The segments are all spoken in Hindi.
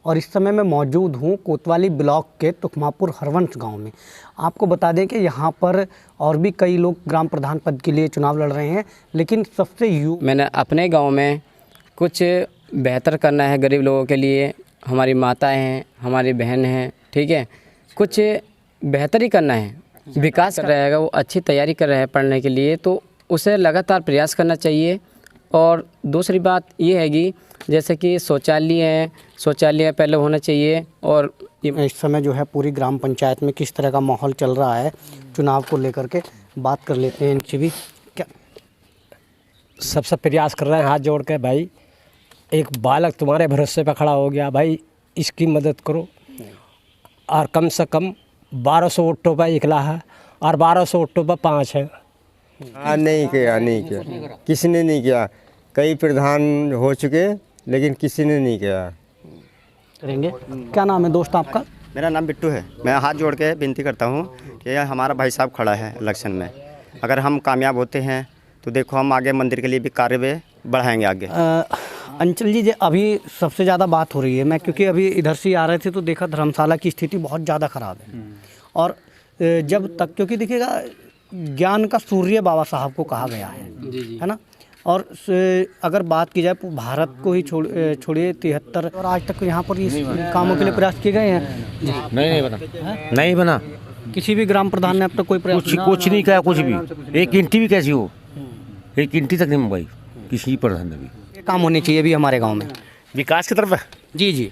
और इस समय मैं मौजूद हूँ कोतवाली ब्लॉक के तुखमापुर हरवंश गांव में। आपको बता दें कि यहाँ पर और भी कई लोग ग्राम प्रधान पद के लिए चुनाव लड़ रहे हैं, लेकिन सबसे मैंने अपने गांव में कुछ बेहतर करना है गरीब लोगों के लिए। हमारी माताएं हैं, हमारी बहन हैं, ठीक है, कुछ बेहतर ही करना है। विकास कर रहेगा, वो अच्छी तैयारी कर रहे हैं पढ़ने के लिए, तो उसे लगातार प्रयास करना चाहिए। और दूसरी बात ये है कि जैसे कि शौचालय पहले होना चाहिए। और इस समय जो है पूरी ग्राम पंचायत में किस तरह का माहौल चल रहा है चुनाव को लेकर के, बात कर लेते हैं इनसे भी। क्या सबसे प्रयास कर रहे हैं हाथ जोड़ के, भाई एक बालक तुम्हारे भरोसे पे खड़ा हो गया, भाई इसकी मदद करो। और कम से कम 1200 वोटों पर निकला है और 1200 वोटों पर 5 है। हाँ, नहीं किया, किसी ने नहीं किया। कई प्रधान हो चुके लेकिन किसी ने नहीं किया। करेंगे। क्या नाम है दोस्त आपका? मेरा नाम बिट्टू है। मैं हाथ जोड़ के विनती करता हूँ कि हमारा भाई साहब खड़ा है इलेक्शन में, अगर हम कामयाब होते हैं तो देखो हम आगे मंदिर के लिए भी कार्य बढ़ाएंगे आगे। अंचल जी, अभी सबसे ज़्यादा बात हो रही है, मैं क्योंकि अभी इधर से आ रहे थे तो देखा धर्मशाला की स्थिति बहुत ज़्यादा ख़राब है। और जब तक, क्योंकि देखिएगा ज्ञान का सूर्य बाबा साहब को कहा गया है ना। और अगर बात की जाए भारत को ही छोड़िए 73 और आज तक यहाँ पर इस कामों के लिए प्रयास किए गए हैं। नहीं बना। किसी भी ग्राम प्रधान ने अब तक कोई प्रयास कुछ नहीं किया, कुछ भी। एक इंटी भी कैसी हो, एक इंटी तक नहीं मंगवाई किसी प्रधान ने भी। काम होने चाहिए भी हमारे गांव में विकास की तरफ। जी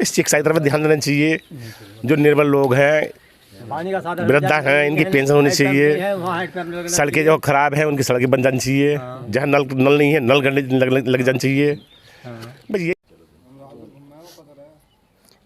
शिक्षा की तरफ ध्यान देना चाहिए। जो निर्बल लोग हैं, वृद्धा हैं, इनकी पेंशन होनी चाहिए। सड़कें जो खराब हैं उनकी सड़कें बन जानी चाहिए। जहाँ नल नहीं है नल लग जाना चाहिए। बस ये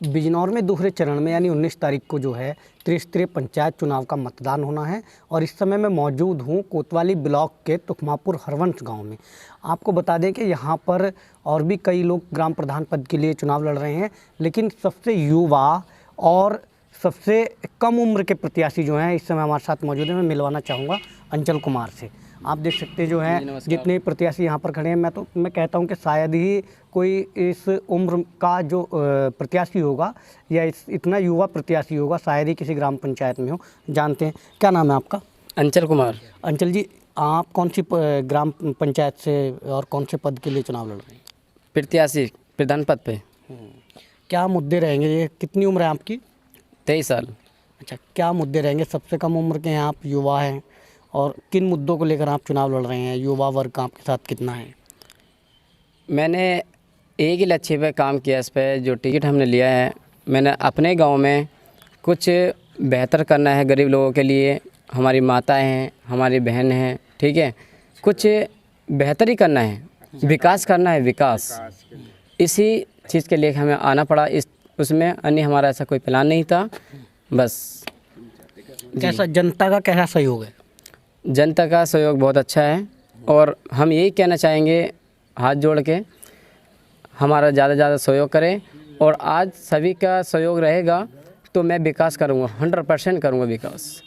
बिजनौर में दूसरे चरण में यानी 19 तारीख को जो है त्रिस्तरीय पंचायत चुनाव का मतदान होना है। और इस समय मैं मौजूद हूँ कोतवाली ब्लॉक के तुखमापुर हरवंश गांव में। आपको बता दें कि यहाँ पर और भी कई लोग ग्राम प्रधान पद के लिए चुनाव लड़ रहे हैं, लेकिन सबसे युवा और सबसे कम उम्र के प्रत्याशी जो हैं इस समय हमारे साथ मौजूद हैं। मैं मिलवाना चाहूँगा अंचल कुमार से। आप देख सकते हैं जो हैं जितने प्रत्याशी यहाँ पर खड़े हैं, मैं कहता हूँ कि शायद ही कोई इस उम्र का जो प्रत्याशी होगा या इतना युवा प्रत्याशी होगा शायद ही किसी ग्राम पंचायत में हो। जानते हैं, क्या नाम है आपका? अंचल कुमार। अंचल जी, आप कौन सी ग्राम पंचायत से और कौन से पद के लिए चुनाव लड़ रहे हैं? प्रत्याशी प्रधान पद पे। क्या मुद्दे रहेंगे? ये कितनी उम्र है आपकी? 23 साल। अच्छा, क्या मुद्दे रहेंगे? सबसे कम उम्र के हैं आप, युवा हैं, और किन मुद्दों को लेकर आप चुनाव लड़ रहे हैं? युवा वर्ग आपके साथ कितना है? मैंने एक ही लक्ष्य पे काम किया। इस पर जो टिकट हमने लिया है, मैंने अपने गांव में कुछ बेहतर करना है गरीब लोगों के लिए। हमारी माताएं हैं, हमारी बहन हैं, ठीक है, कुछ बेहतर ही करना है, विकास करना है। विकास इसी चीज़ के लिए हमें आना पड़ा उसमें, अन्य हमारा ऐसा कोई प्लान नहीं था। बस कैसा जनता का कैसा सहयोग है? जनता का सहयोग बहुत अच्छा है। और हम यही कहना चाहेंगे हाथ जोड़ के हमारा ज़्यादा से ज़्यादा सहयोग करें। और आज सभी का सहयोग रहेगा तो मैं विकास करूँगा, 100% करूँगा विकास।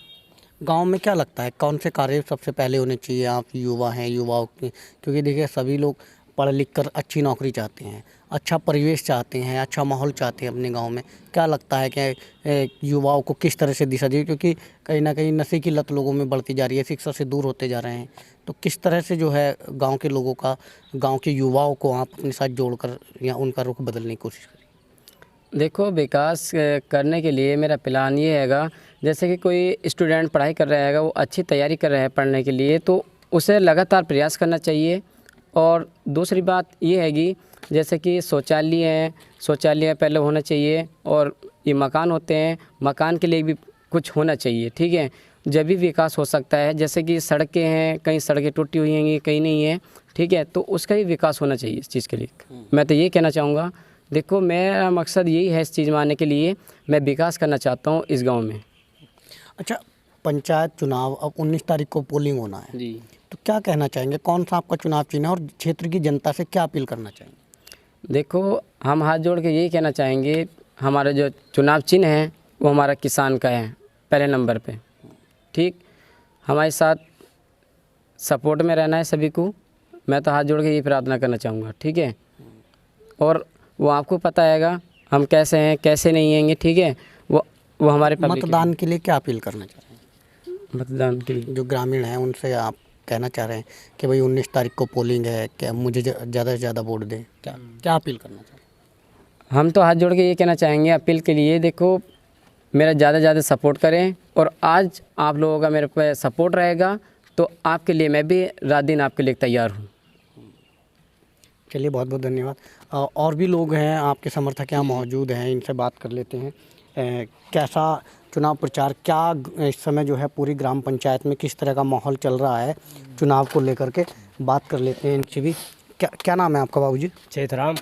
गांव में क्या लगता है कौन से कार्य सबसे पहले होने चाहिए? आप युवा हैं, युवाओं की, क्योंकि देखिए सभी लोग पढ़ लिख कर अच्छी नौकरी चाहते हैं, अच्छा परिवेश चाहते हैं, अच्छा माहौल चाहते हैं अपने गांव में। क्या लगता है कि युवाओं को किस तरह से दिशा दी? क्योंकि कहीं ना कहीं नशे की लत लोगों में बढ़ती जा रही है, शिक्षा से दूर होते जा रहे हैं, तो किस तरह से जो है गांव के लोगों का, गांव के युवाओं को आप अपने साथ जोड़कर या उनका रुख बदलने की कोशिश करें? देखो, विकास करने के लिए मेरा प्लान ये हैगा, जैसे कि कोई स्टूडेंट पढ़ाई कर रहा हैगा, वो अच्छी तैयारी कर रहा है पढ़ने के लिए, तो उसे लगातार प्रयास करना चाहिए। और दूसरी बात ये है कि जैसे कि शौचालय पहले होना चाहिए। और ये मकान होते हैं, मकान के लिए भी कुछ होना चाहिए, ठीक है, जब भी विकास हो सकता है। जैसे कि सड़कें हैं, कई सड़कें टूटी हुई हैं, कहीं नहीं है, ठीक है, तो उसका भी विकास होना चाहिए इस चीज़ के लिए। मैं तो ये कहना चाहूँगा, देखो मेरा मकसद यही है इस चीज़ में आने के लिए, मैं विकास करना चाहता हूँ इस गाँव में। अच्छा, पंचायत चुनाव अब 19 तारीख को पोलिंग होना है जी, तो क्या कहना चाहेंगे? कौन सा आपका चुनाव चिन्ह है और क्षेत्र की जनता से क्या अपील करना चाहेंगे? देखो, हम हाथ जोड़ के यही कहना चाहेंगे, हमारा जो चुनाव चिन्ह है वो हमारा किसान का है पहले नंबर पे, ठीक। हमारे साथ सपोर्ट में रहना है सभी को। मैं तो हाथ जोड़ के यही प्रार्थना करना चाहूँगा, ठीक है। और वो आपको पता हैगा, हम कैसे हैं कैसे नहीं हैंगे, ठीक है, वो हमारे पब्लिक मतदान के लिए क्या अपील करना चाह रहे हैं? मतदान के लिए जो ग्रामीण हैं उनसे आप कहना चाह रहे हैं कि भाई 19 तारीख को पोलिंग है, क्या मुझे ज़्यादा से ज़्यादा वोट दें, क्या क्या अपील करना चाह रहे हैं? हम तो हाथ जोड़ के ये कहना चाहेंगे अपील के लिए, देखो मेरा ज़्यादा से ज़्यादा सपोर्ट करें, और आज आप लोगों का मेरे पे सपोर्ट रहेगा तो आपके लिए मैं भी रात दिन आपके लिए तैयार हूँ। चलिए, बहुत बहुत धन्यवाद। और भी लोग हैं आपके समर्थक यहाँ मौजूद हैं, इनसे बात कर लेते हैं। कैसा चुनाव प्रचार, क्या इस समय जो है पूरी ग्राम पंचायत में किस तरह का माहौल चल रहा है चुनाव को लेकर के, बात कर लेते हैं इनसे भी। क्या नाम है आपका बाबूजी? चेतराम।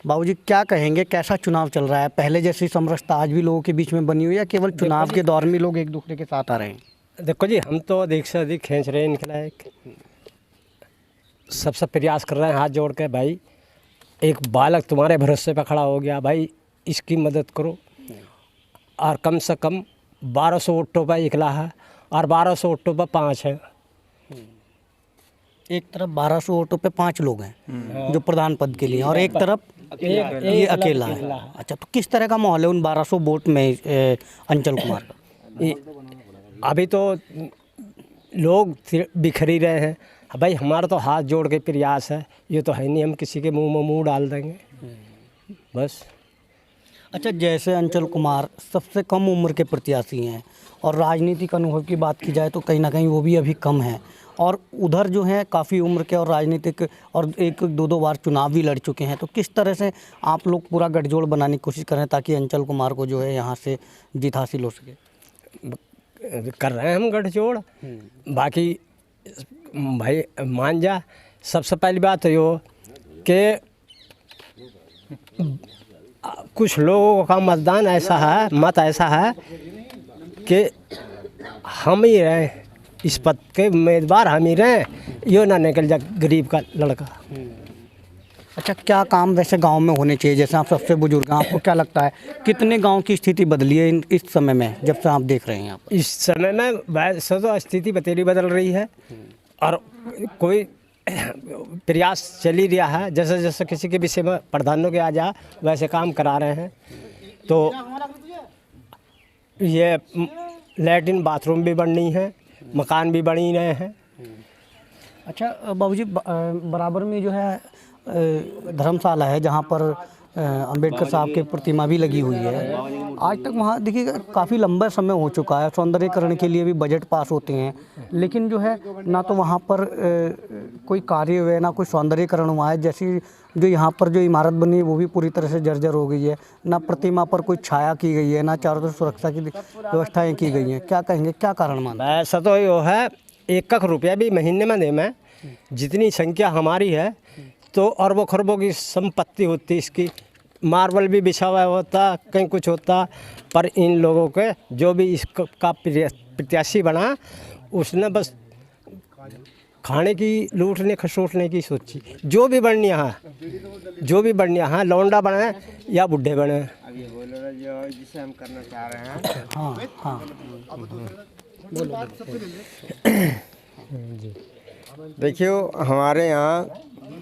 बाबूजी, क्या कहेंगे, कैसा चुनाव चल रहा है? पहले जैसी समरसता आज भी लोगों के बीच में बनी हुई है, केवल चुनाव के दौर में लोग एक दूसरे के साथ आ रहे हैं? देखो जी, हम तो अधिक से अधिक खींच रहे हैं इनके लायक, सबसे प्रयास कर रहे हैं हाथ जोड़ के, भाई एक बालक तुम्हारे भरोसे पर खड़ा हो गया, भाई इसकी मदद करो। और कम से कम 1200 वोटों पर इकला है और 1200 वोटों पर 5 है। एक तरफ 1200 वोटों पे 5 लोग हैं जो प्रधान पद के लिए, और एक तरफ ये अकेला है। अच्छा, तो किस तरह का माहौल है उन 1200 वोट में अंचल कुमार का? अभी तो लोग बिखर ही रहे हैं भाई, हमारा तो हाथ जोड़ के प्रयास है, ये तो है नहीं हम किसी के मुंह में मुंह डाल देंगे बस। अच्छा, जैसे अंचल कुमार सबसे कम उम्र के प्रत्याशी हैं और राजनीतिक अनुभव की बात की जाए तो कहीं ना कहीं वो भी अभी कम है, और उधर जो है काफ़ी उम्र के और राजनीतिक और एक दो बार चुनाव भी लड़ चुके हैं, तो किस तरह से आप लोग पूरा गठजोड़ बनाने की कोशिश करें ताकि अंचल कुमार को जो है यहाँ से जीत हासिल हो सके? कर रहे हैं हम गठजोड़। बाकी भाई मान जा, सबसे पहली बात तो यो कि कुछ लोगों का मतदान ऐसा है, मत ऐसा है कि हम ही रहें इस पद के उम्मीदवार, हम ही रहें, यो ना निकल जाए गरीब का लड़का। अच्छा, क्या काम वैसे गांव में होने चाहिए? जैसे आप सबसे बुजुर्ग हैं, आपको क्या लगता है कितने गांव की स्थिति बदली है इस समय में, जब से आप देख रहे हैं यहाँ पर? इस समय में वैसे तो स्थिति बतेरी बदल रही है और कोई प्रयास चल ही रहा है, जैसे जैसे किसी के विषय में प्रधानों के आ जा वैसे काम करा रहे हैं। तो ये लैट्रिन बाथरूम भी बननी है, मकान भी बन ही रहे हैं। अच्छा बाबूजी, बराबर में जो है धर्मशाला है जहाँ पर अंबेडकर साहब की प्रतिमा भी लगी हुई है। आज तक वहाँ देखिए काफ़ी लंबा समय हो चुका है, सौंदर्यीकरण के लिए भी बजट पास होते हैं, लेकिन जो है ना तो वहाँ पर कोई कार्य हुआ है ना कोई सौंदर्यीकरण हुआ है। जैसी जो यहाँ पर जो इमारत बनी है वो भी पूरी तरह से जर्जर हो गई है, ना प्रतिमा पर कोई छाया की गई है, ना चारों तरफ सुरक्षा की व्यवस्थाएँ की गई हैं। क्या कहेंगे, क्या कारण मानते हैं? ऐसा तो यो है, 1 रुपया भी महीने में दे में जितनी संख्या हमारी है तो अरबों खरबों की संपत्ति होती इसकी, मार्बल भी बिछा हुआ होता, कहीं कुछ होता, पर इन लोगों के जो भी इसका प्रत्याशी बना उसने बस खाने की लूटने खसोटने की सोची। जो भी बढ़निया है, जो भी बढ़निया है, लौंडा बने या बुढ़े बने। अब ये बोल रहे जो जिसे हम करना चाह रहे हैं। हाँ हाँ, देखियो, हमारे यहाँ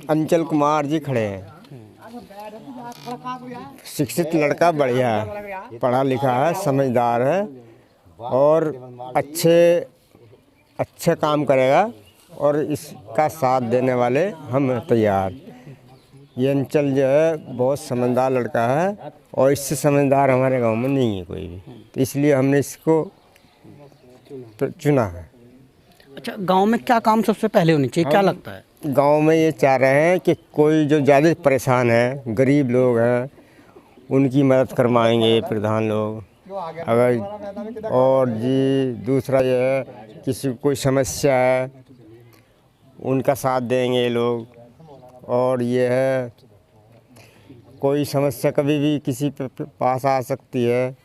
अंचल कुमार जी खड़े हैं, शिक्षित लड़का, बढ़िया है, पढ़ा लिखा है, समझदार है और अच्छे काम करेगा और इसका साथ देने वाले हम तैयार। ये अंचल जो है बहुत समझदार लड़का है और इससे समझदार हमारे गांव में नहीं है कोई भी, तो इसलिए हमने इसको चुना है। अच्छा, गांव में क्या काम सबसे पहले होनी चाहिए, क्या लगता है? गांव में ये चाह रहे हैं कि कोई जो ज़्यादा परेशान है, गरीब लोग हैं, उनकी मदद करवाएंगे प्रधान लोग। अगर और जी दूसरा ये है किसी को कोई समस्या है उनका साथ देंगे ये लोग। और ये है कोई समस्या कभी भी किसी पास आ सकती है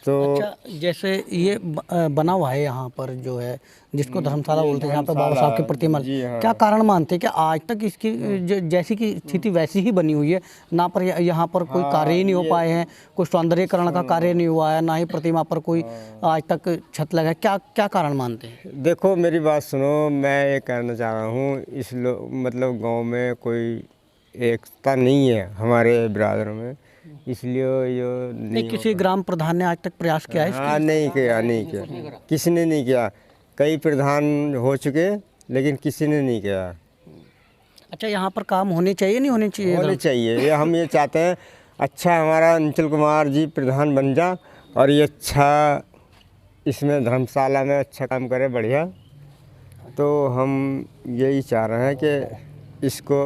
तो। अच्छा, जैसे ये बना हुआ है यहाँ पर जो है जिसको धर्मशाला बोलते हैं, यहाँ पर बाबा साहब की प्रतिमा, क्या कारण मानते हैं कि आज तक इसकी जैसी की स्थिति वैसी ही बनी हुई है, ना पर यहाँ पर कोई कार्य ही नहीं हो पाए हैं, कोई सौंदर्यीकरण का कार्य नहीं हुआ है, ना ही प्रतिमा पर कोई आज तक छत लगा है, क्या कारण मानते हैं? देखो मेरी बात सुनो, मैं ये कहना चाह रहा हूँ, मतलब गाँव में कोई एकता नहीं है हमारे बिरादरों में। इसलिए ये नहीं, किसी ग्राम प्रधान ने आज तक प्रयास किया है? हाँ, नहीं किया किसी ने नहीं किया। कई प्रधान हो चुके लेकिन किसी ने नहीं किया। अच्छा, यहाँ पर काम होने चाहिए नहीं होने चाहिए? होने चाहिए, ये हम ये चाहते हैं। अच्छा हमारा अंचल कुमार जी प्रधान बन जा और ये अच्छा इसमें धर्मशाला में अच्छा काम करे बढ़िया, तो हम यही चाह रहे हैं कि इसको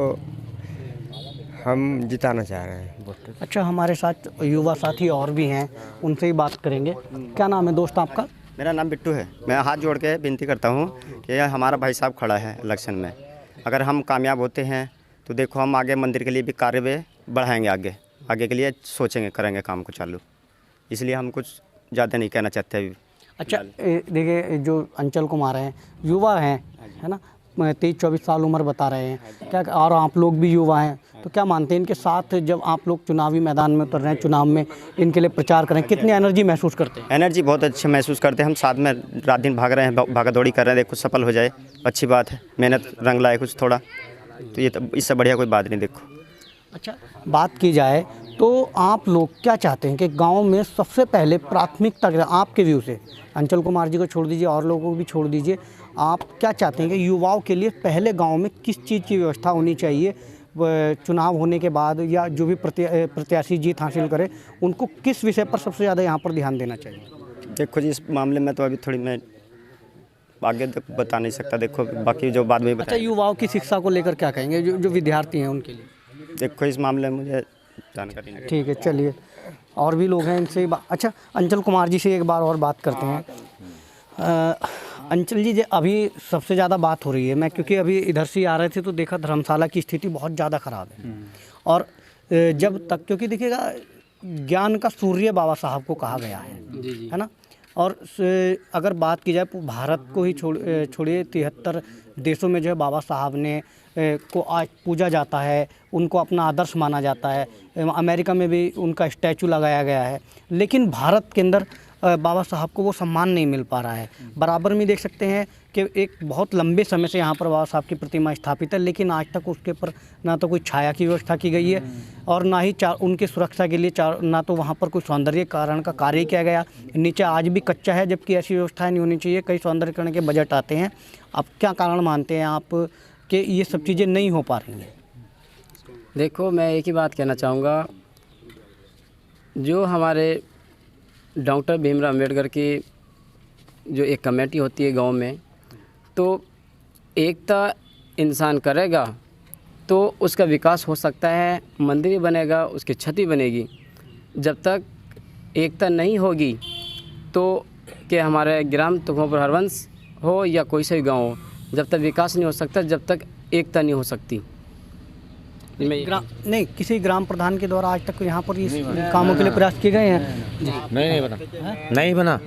हम जिताना चाह रहे हैं। अच्छा, हमारे साथ युवा साथी और भी हैं, उनसे ही बात करेंगे। क्या नाम है दोस्त आपका? मेरा नाम बिट्टू है। मैं हाथ जोड़ के विनती करता हूँ कि हमारा भाई साहब खड़ा है इलेक्शन में। अगर हम कामयाब होते हैं तो देखो हम आगे मंदिर के लिए भी कार्य बढ़ाएंगे, आगे के लिए सोचेंगे, करेंगे काम को चालू। इसलिए हम कुछ ज़्यादा नहीं कहना चाहते अभी। अच्छा, देखिए जो अंचल कुमार हैं, युवा हैं, है ना, 23-24 साल उम्र बता रहे हैं क्या, और आप लोग भी युवा हैं, तो क्या मानते हैं इनके साथ जब आप लोग चुनावी मैदान में उतर रहे हैं, चुनाव में इनके लिए प्रचार करें, कितनी एनर्जी महसूस करते हैं? एनर्जी बहुत अच्छी महसूस करते हैं। हम साथ में रात दिन भाग रहे हैं, भागा दौड़ी कर रहे हैं। देखो सफल हो जाए अच्छी बात है, मेहनत रंग लाए कुछ थोड़ा, तो ये इससे बढ़िया कोई बात नहीं। देखो, अच्छा, बात की जाए तो आप लोग क्या चाहते हैं कि गांव में सबसे पहले प्राथमिकता आपके व्यू से, अंचल कुमार जी को छोड़ दीजिए और लोगों को भी छोड़ दीजिए, आप क्या चाहते हैं कि युवाओं के लिए पहले गांव में किस चीज़ की व्यवस्था होनी चाहिए चुनाव होने के बाद, या जो भी प्रत्याशी जीत हासिल करे उनको किस विषय पर सबसे ज़्यादा यहाँ पर ध्यान देना चाहिए? देखो जी, इस मामले में तो अभी थोड़ी मैं आगे तक बता नहीं सकता। देखो बाकी जो बाद में अच्छा, बताएं। युवाओं की शिक्षा को लेकर क्या कहेंगे, जो विद्यार्थी हैं उनके लिए? देखो इस मामले में मुझे जानकारी नहीं। ठीक है, चलिए और भी लोग हैं, इनसे अच्छा अंचल कुमार जी से एक बार और बात करते हैं। अंचल जी, अभी सबसे ज़्यादा बात हो रही है, मैं क्योंकि अभी इधर से आ रहे थे तो देखा धर्मशाला की स्थिति बहुत ज़्यादा ख़राब है। और जब तक, क्योंकि देखिएगा ज्ञान का सूर्य बाबा साहब को कहा गया है ना, और अगर बात की जाए भारत को ही छोड़िए 73 देशों में जो है बाबा साहब ने को आज पूजा जाता है, उनको अपना आदर्श माना जाता है। अमेरिका में भी उनका स्टैचू लगाया गया है, लेकिन भारत के अंदर बाबा साहब को वो सम्मान नहीं मिल पा रहा है। बराबर में देख सकते हैं कि एक बहुत लंबे समय से यहाँ पर बाबा साहब की प्रतिमा स्थापित है, लेकिन आज तक उसके ऊपर ना तो कोई छाया की व्यवस्था की गई है और ना ही उनकी सुरक्षा के लिए ना तो वहाँ पर कोई सौंदर्यीकरण का कार्य किया गया। नीचे आज भी कच्चा है, जबकि ऐसी व्यवस्थाएं नहीं होनी चाहिए। कई सौंदर्यीकरण के बजट आते हैं। अब क्या कारण मानते हैं आप कि ये सब चीज़ें नहीं हो पा रही हैं? देखो, मैं एक ही बात कहना चाहूँगा, जो हमारे डॉक्टर भीमराव अम्बेडकर की जो एक कमेटी होती है गांव में, तो एकता इंसान करेगा तो उसका विकास हो सकता है, मंदिर ही बनेगा, उसकी छत बनेगी। जब तक एकता नहीं होगी तो कि हमारे ग्राम तुखमापुर हरवंश हो या कोई सा भी गाँव हो, जब तक विकास नहीं हो सकता, जब तक एकता नहीं हो सकती। नहीं, किसी ग्राम प्रधान के द्वारा आज तक यहाँ पर इस कामों के लिए प्रयास किए गए हैं? नहीं बना, नहीं बना।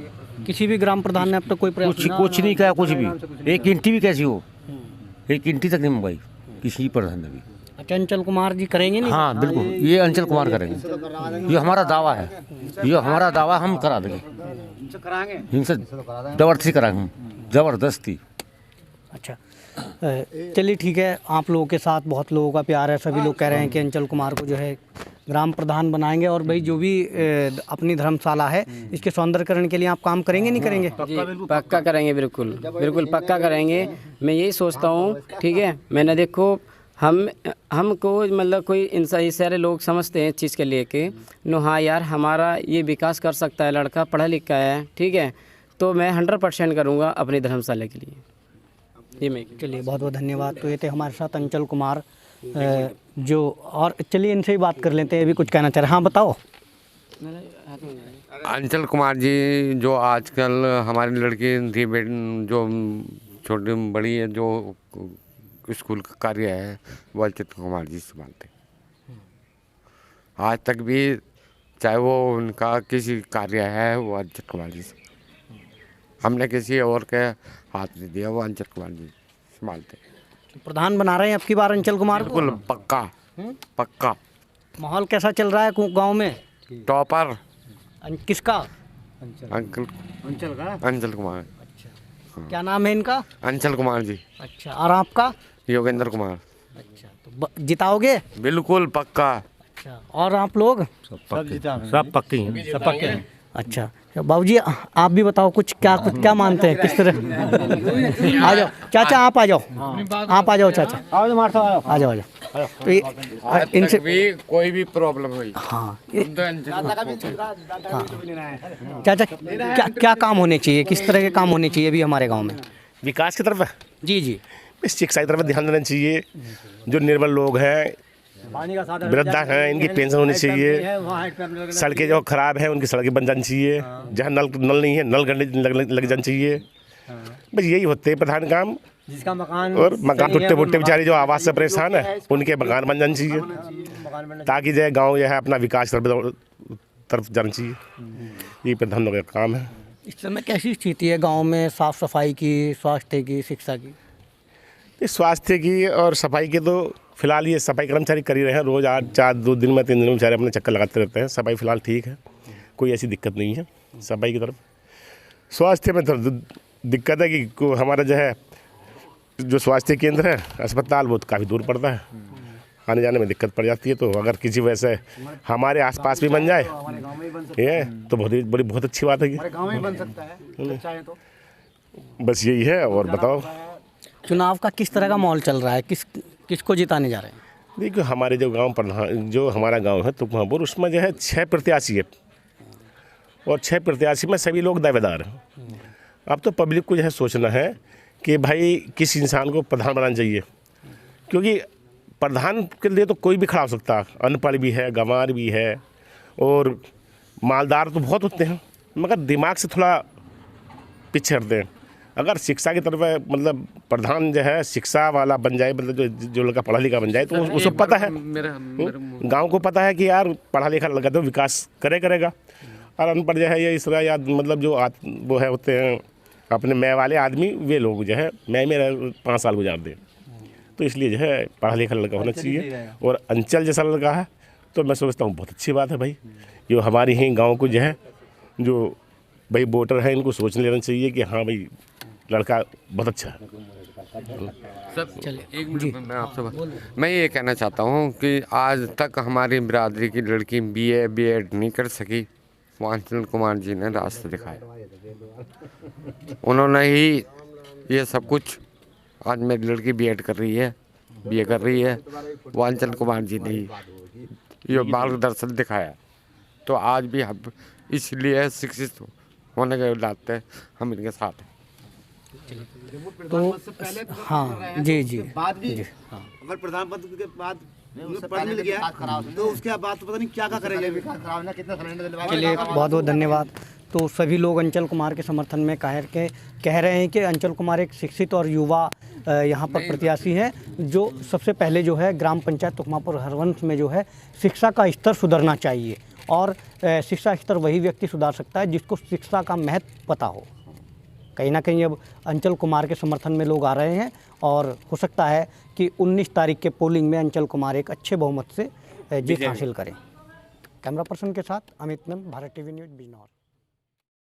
किसी भी ग्राम प्रधान ने अब तक कोई प्रयास कुछ नहीं किया, कुछ भी। एक इंटी भी कैसी हो, एक इंटी तक नहीं मंगवाई किसी प्रधान ने भी। अच्छा, अंचल कुमार जी करेंगे नहीं? हाँ बिल्कुल, ये अंचल कुमार करेंगे। ये हमारा दावा है, ये हमारा दावा हम करा देंगे, इनसे जबरदस्ती कराएंगे, जबरदस्ती। अच्छा, चलिए ठीक है, आप लोगों के साथ बहुत लोगों का प्यार है। सभी लोग कह रहे हैं कि अंचल कुमार को जो है ग्राम प्रधान बनाएंगे, और भाई जो भी अपनी धर्मशाला है इसके सौंदर्यकरण के लिए आप काम करेंगे नहीं करेंगे? पक्का करेंगे, बिल्कुल बिल्कुल पक्का करेंगे। मैं यही सोचता हूँ, ठीक है। मैंने देखो हमको मतलब कोई इंसान, ये सारे लोग समझते हैं चीज़ के लिए कि नो हाँ यार हमारा ये विकास कर सकता है, लड़का पढ़ा लिखा है, ठीक है, तो मैं 100% करूँगा अपनी धर्मशाला के लिए। ये मैं चलिए बहुत बहुत धन्यवाद। तो ये थे हमारे साथ अंचल कुमार जो, और चलिए इनसे ही बात कर लेते हैं, अभी कुछ कहना चाह रहे हैं। हाँ बताओ। अंचल कुमार जी जो आजकल हमारी लड़की थी जो छोटी बड़ी है, जो स्कूल का कार्य है वो अंचल कुमार जी संभालते। आज तक भी चाहे वो उनका किसी कार्य है वो अंचल कुमार जी से, हमने किसी और के हाथ नहीं दिया, वो अंचल कुमार जी संभालते। प्रधान बना रहे हैं अब की बार अंचल कुमार को? बिल्कुल पक्का पक्का। माहौल कैसा चल रहा है गांव में? टॉपर किसका? अंचल कुमार। क्या नाम है इनका? अंचल कुमार जी। अच्छा, और आपका? योगेंद्र कुमार। अच्छा, तो जिताओगे? बिल्कुल पक्का। अच्छा, और आप लोग? सब पक्के हैं, सब पक्के हैं। अच्छा बाबूजी, आप भी बताओ कुछ क्या मानते हैं, किस तरह? आ जाओ चाचा, आप आ जाओ, आप आ जाओ चाचा, आ जाओ। तो इनसे भी कोई भी प्रॉब्लम हुई, हाँ चाचा, क्या काम होने चाहिए, किस तरह के काम होने चाहिए अभी हमारे गांव में? विकास की तरफ जी जी, शिक्षा की तरफ ध्यान देना चाहिए। जो निर्बल लोग हैं, वृद्धा हैं, इनकी पेंशन होनी चाहिए। सड़कें जो खराब हैं उनकी सड़कें बन जानी चाहिए। जहाँ नल नहीं है, नल गड़ने लग जाना चाहिए। बस यही होते हैं प्रधान काम। जिसका मकान और मकान टूटे फूटे बेचारे जो आवास से परेशान है, उनके मकान बन जाने चाहिए, ताकि जो है गाँव जो है अपना विकास तरफ जाना चाहिए। ये प्रधानों का काम है। इस समय कैसी स्थिति है गांव में, साफ सफाई की, स्वास्थ्य की, शिक्षा की? स्वास्थ्य की और सफाई के तो फिलहाल ये सफाई कर्मचारी कर ही रहे हैं। रोज़ 2 दिन में 3 दिन में बेचारे अपने चक्कर लगाते रहते हैं। सफाई फिलहाल ठीक है, कोई ऐसी दिक्कत नहीं है सफाई की तरफ। स्वास्थ्य में तो दिक्कत है कि हमारा जो है जो स्वास्थ्य केंद्र है, अस्पताल, वो काफ़ी दूर पड़ता है, आने जाने में दिक्कत पड़ जाती है। तो अगर किसी वजह से हमारे आसपास भी बन जाए ये तो बहुत अच्छी बात है। बस यही है। और बताओ, चुनाव का किस तरह का माहौल चल रहा है, किसको जिताने जा रहे हैं? देखिए हमारे जो गांव प्रधान, जो हमारा गांव है तुकमापुर, उसमें जो है 6 प्रत्याशी है और 6 प्रत्याशी में सभी लोग दावेदार हैं। अब तो पब्लिक को जो है सोचना है कि भाई किस इंसान को प्रधान बनाना चाहिए, क्योंकि प्रधान के लिए तो कोई भी खड़ा हो सकता है। अनपढ़ भी है, गंवार भी है और मालदार तो बहुत होते हैं, मगर दिमाग से थोड़ा पीछे हटते हैं। अगर शिक्षा की तरफ मतलब प्रधान जो है शिक्षा वाला बन जाए, मतलब जो लड़का पढ़ा लिखा बन जाए, तो उसको पता है, गांव को पता है कि यार पढ़ा लिखा लड़का तो विकास करेगा। और अनपढ़ जो है ये इस तरह याद मतलब जो वो है होते हैं अपने मैं वाले आदमी, वे लोग जो है मैं मेरा 5 साल गुजार दें। तो इसलिए जो है पढ़ा लिखा लड़का होना चाहिए। और अंचल जैसा लड़का है तो मैं समझता हूँ बहुत अच्छी बात है भाई। जो हमारी ही गाँव को जो है जो भाई वोटर है, इनको सोच लेना चाहिए कि हाँ भाई लड़का बहुत अच्छा है। एक मिनट में मैं आपसे मैं ये कहना चाहता हूँ कि आज तक हमारी बिरादरी की लड़की BA B.Ed नहीं कर सकी, अंचल कुमार जी ने रास्ता दिखाया। उन्होंने ही ये सब कुछ, आज मेरी लड़की B.Ed कर रही है, BA कर रही है, वो अंचल कुमार जी ने ही ये मार्गदर्शन दिखाया। तो आज भी हम इसलिए शिक्षित होने के नाते हम इनके साथ हैं। तो हाँ जी हाँ, अगर प्रधानमंत्री के बाद पद मिल गया तो उसके बाद तो पता नहीं क्या करेंगे। चलिए बहुत बहुत धन्यवाद। तो सभी लोग अंचल कुमार के समर्थन में कह रहे हैं कि अंचल कुमार एक शिक्षित और युवा यहाँ पर प्रत्याशी हैं, जो सबसे पहले जो है ग्राम पंचायत तुकमापुर हरवंश में जो है शिक्षा का स्तर सुधरना चाहिए। और शिक्षा स्तर वही व्यक्ति सुधार सकता है जिसको शिक्षा का महत्व पता हो। कहीं ना कहीं अब अंचल कुमार के समर्थन में लोग आ रहे हैं और हो सकता है कि 19 तारीख के पोलिंग में अंचल कुमार एक अच्छे बहुमत से जीत हासिल करें। कैमरा पर्सन के साथ अमित नंद, भारत टीवी न्यूज़, बिजनौर।